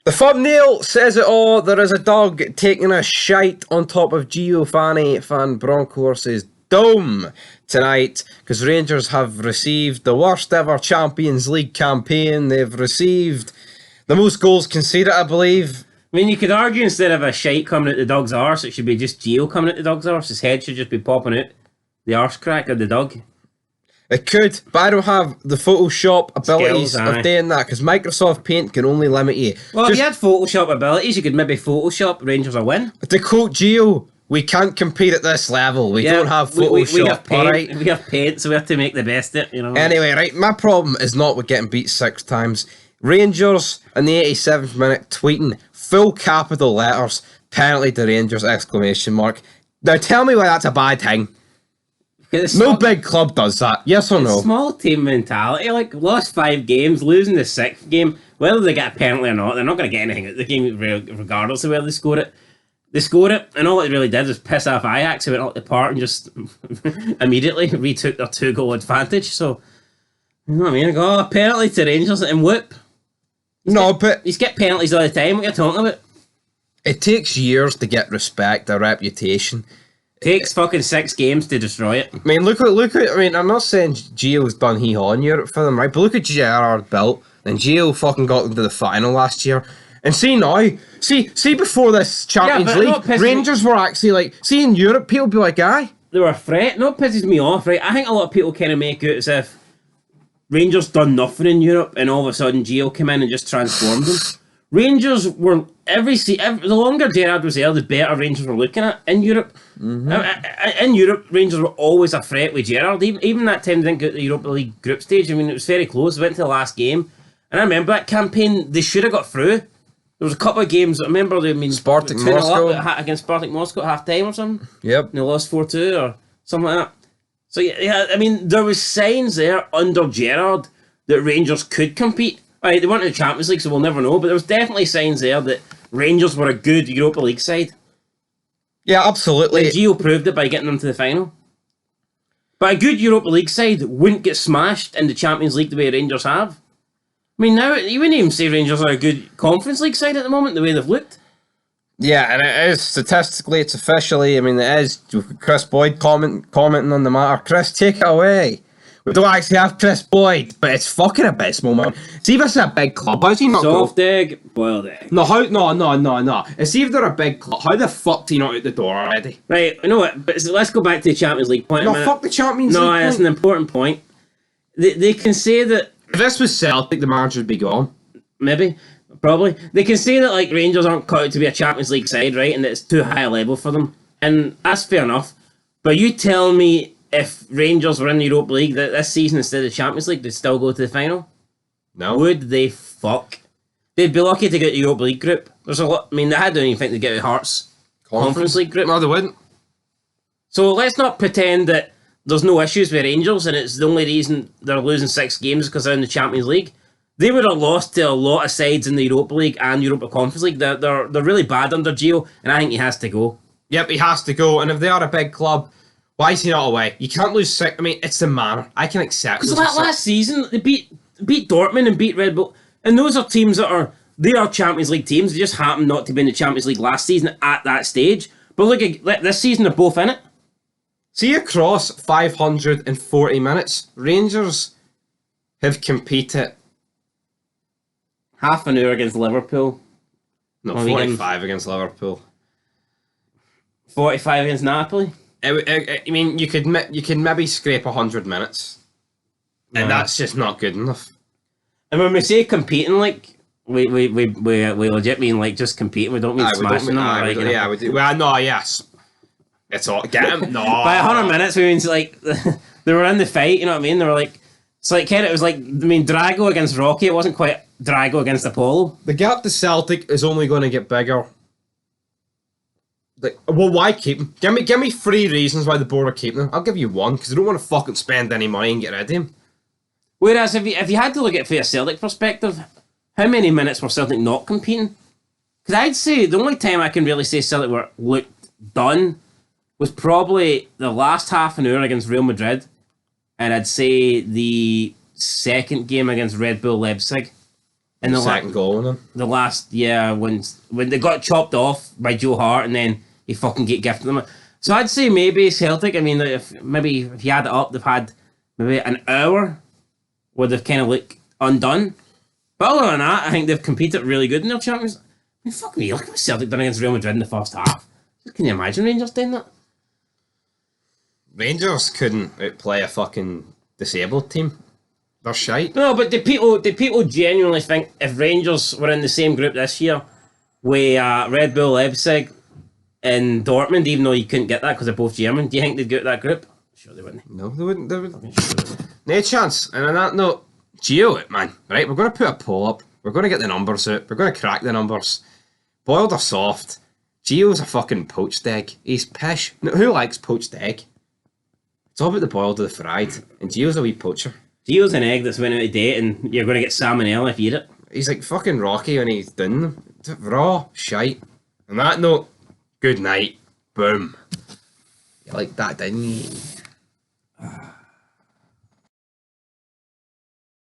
The thumbnail says it all. There is a dog taking a shite on top of Giovanni Van Bronckhorst's dome tonight because Rangers have received the worst ever Champions League campaign. They've received the most goals conceded, I believe. I mean, you could argue instead of a shite coming out the dog's arse, it should be just Gio coming out the dog's arse. His head should just be popping out the arse crack of the dog. It could, but I don't have the Photoshop abilities Skills, of doing that because Microsoft Paint can only limit you. Well, if you had Photoshop abilities, you could maybe Photoshop Rangers a win. To quote Gio, we can't compete at this level. We don't have Photoshop. We have paint, alright? We have paint, so we have to make the best of it, you know. Anyway, right, my problem is not with getting beat 6 times. Rangers in the 87th minute tweeting full capital letters, penalty to Rangers, exclamation mark. Now tell me why that's a bad thing. No big club does that, yes or no? Small team mentality, like lost 5 games, losing the 6th game, whether they get a penalty or not, they're not going to get anything out of the game regardless of whether they score it. They scored it, and all it really did was piss off Ajax, who went out the park and just immediately retook their 2-goal advantage. So, you know what I mean? I go, a penalty to Rangers and whoop. But you get penalties all the time. What are you talking about? It takes years to get respect, a reputation. Takes fucking 6 games to destroy it. I mean, look at. I mean, I'm not saying Gio's done hee-haw in Europe for them, right? But look at Gerrard built, and Gio fucking got them to the final last year. And see now, see before this Champions League, Rangers were actually like, see in Europe, people be like, aye. They were a threat. No, it pisses me off, right? I think a lot of people kind of make out as if Rangers done nothing in Europe, and all of a sudden Gio came in and just transformed them. Rangers were the longer Gerrard was there, the better Rangers were looking at in Europe. Mm-hmm. In Europe, Rangers were always a threat with Gerrard. Even that time they didn't get the Europa League group stage. I mean, it was very close. They went to the last game, and I remember that campaign. They should have got through. There was a couple of games. I remember they Spartak Moscow against Spartak Moscow at half time or something. Yep, and they lost 4-2 or something like that. So yeah, I mean, there was signs there under Gerrard that Rangers could compete. Right, they weren't in the Champions League, so we'll never know. But there was definitely signs there that Rangers were a good Europa League side. Yeah, absolutely. And Gio proved it by getting them to the final. But a good Europa League side wouldn't get smashed in the Champions League the way Rangers have. I mean, now you wouldn't even say Rangers are a good Conference League side at the moment, the way they've looked. Yeah, and it is statistically, it's officially. I mean, it is. Chris Boyd commenting on the matter. Chris, take it away. We don't actually have Chris Boyd, but it's fucking abysmal, man. See if it's a big club. How's he not soft egg, boiled egg? No, no. See if they're a big club. How the fuck do you not out the door already? Right, you know what? But let's go back to the Champions League point. No, fuck the Champions League. No, that's an important point. They can say that if this was Celtic, the manager would be gone. Maybe, probably. They can say that like Rangers aren't cut out to be a Champions League side, right? And that it's too high a level for them, and that's fair enough. But you tell me, if Rangers were in the Europa League this season instead of the Champions League, they'd still go to the final? No. Would they fuck? They'd be lucky to get the Europa League group. There's a lot. I mean, I don't even think they'd get the Hearts Conference League group. No, they wouldn't. So let's not pretend that there's no issues with Rangers and it's the only reason they're losing 6 games because they're in the Champions League. They would have lost to a lot of sides in the Europa League and Europa Conference League. They're really bad under Gio, and I think he has to go. Yep, he has to go. And if they are a big club, why is he not away? You can't lose 6. I mean, it's the manner. I can accept. Because last season they beat Dortmund and beat Red Bull, and those are teams that are Champions League teams. They just happen not to be in the Champions League last season at that stage. But look, this season they're both in it. See, across 540 minutes, Rangers have competed half an hour against Liverpool. No, 45 against Liverpool. 45 against Napoli. I mean, you could maybe scrape 100 minutes, and that's just not good enough. And when we say competing, like we legit mean like just competing. We don't mean smashing them. Yeah, we do. Well, no, yes, it's all get them. No, by 100 minutes, we mean like they were in the fight. You know what I mean? They were like, it's like kind of. It was like, I mean, Drago against Rocky. It wasn't quite Drago against Apollo. The gap to Celtic is only going to get bigger. Like, well, why keep him? Give me 3 reasons why the board are keeping him. I'll give you 1, because I don't want to fucking spend any money and get rid of him. Whereas if you had to look at it from a Celtic perspective, how many minutes were Celtic not competing? Because I'd say the only time I can really say Celtic looked done was probably the last half an hour against Real Madrid, and I'd say the second game against Red Bull Leipzig. in the second goal on them. The last when they got chopped off by Joe Hart and then he fucking get gifted them. So I'd say maybe Celtic. I mean, if you add it up, they've had maybe an hour where they've kind of looked undone. But other than that, I think they've competed really good in their Champions. I mean, fuck me, look at what Celtic done against Real Madrid in the first half. Can you imagine Rangers doing that? Rangers couldn't outplay a fucking disabled team. They're shite. No, but do people genuinely think if Rangers were in the same group this year with Red Bull Leipzig and Dortmund, even though you couldn't get that because they're both German, do you think they'd get that group? Sure they wouldn't. No, they wouldn't. They would. No chance. And on that note, Gio it, man. Right, we're going to put a poll up. We're going to get the numbers out. We're going to crack the numbers. Boiled or soft? Gio's a fucking poached egg. He's pish. No, who likes poached egg? It's all about the boiled or the fried. And Gio's a wee poacher. Gio's an egg that's went out of date and you're going to get salmonella if you eat it. He's like fucking Rocky when he's done them. Raw shite. On that note, good night. Boom. You like that, didn't you?